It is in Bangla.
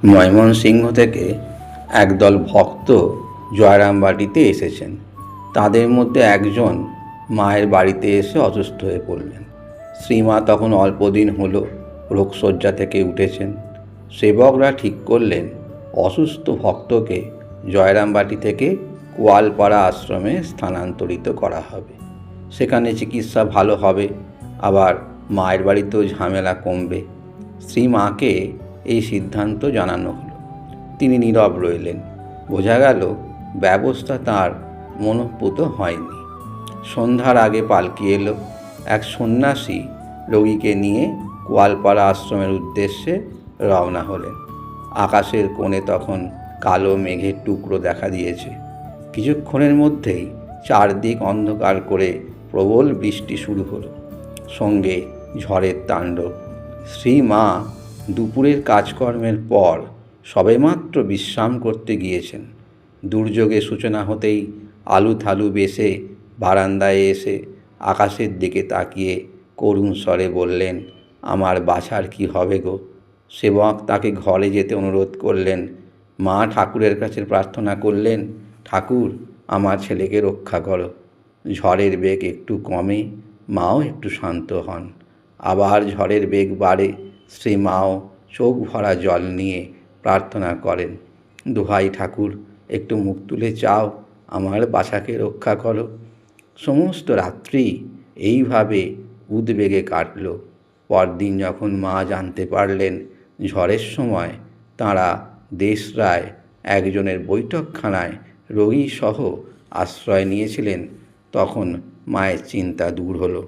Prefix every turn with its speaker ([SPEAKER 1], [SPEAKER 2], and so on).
[SPEAKER 1] ময়মনসিংহ থেকে একদল ভক্ত জয়রামবাটিতে এসেছেন। তাদের মধ্যে একজন মায়ের বাড়িতে এসে অসুস্থ হয়ে পড়লেন। শ্রীমা তখন অল্পদিন হলো রোগশয্যা থেকে উঠেছেন। সেবকরা ঠিক করলেন অসুস্থ ভক্তকে জয়রামবাটি থেকে কোয়ালপাড়া আশ্রমে স্থানান্তরিত করা হবে। সেখানে চিকিৎসা ভালো হবে, আবার মায়ের বাড়িতেও ঝামেলা কমবে। শ্রীমাকে এই সিদ্ধান্ত জানানো হলো। তিনি নীরব রইলেন। বোঝা গেল ব্যবস্থা তার মনঃপূত হয়নি। সন্ধ্যার আগে পালকি এলো। এক সন্ন্যাসী রোগীকে নিয়ে কোয়ালপাড়া আশ্রমের উদ্দেশ্যে রওনা হলেন। আকাশের কোণে তখন কালো মেঘের টুকরো দেখা দিয়েছে। কিছুক্ষণের মধ্যেই চারদিক অন্ধকার করে প্রবল বৃষ্টি শুরু হলো, সঙ্গে ঝড়ের তাণ্ডব। শ্রীমা দুপুরের কাজকর্মের পর সবেমাত্র বিশ্রাম করতে গিয়েছেন। দুর্যোগের সূচনা হতেই আলুথালু বেশে বারান্দায় এসে আকাশের দিকে তাকিয়ে করুণ স্বরে বললেন, আমার বাছার কি হবে গো। সেবক তাকে ঘরে যেতে অনুরোধ করলেন। মা ঠাকুরের কাছে প্রার্থনা করলেন, ঠাকুর আমার ছেলেকে রক্ষা করো। ঝড়ের বেগ একটু কমে, মাও একটু শান্ত হন। আবার ঝড়ের বেগ বাড়ে। শ্রীমাও চোখ ভরা জল নিয়ে প্রার্থনা করেন, দোহাই ঠাকুর একটু মুখ তুলে চাও, আমার বাছাকে রক্ষা করো। সমস্ত রাত্রি এইভাবে উদ্বেগে কাটল। পরদিন যখন মা জানতে পারলেন ঝড়ের সময় তাঁরা দেশরায় একজনের বৈঠকখানায় রোগীসহ আশ্রয় নিয়েছিলেন, তখন মায়ের চিন্তা দূর হলো।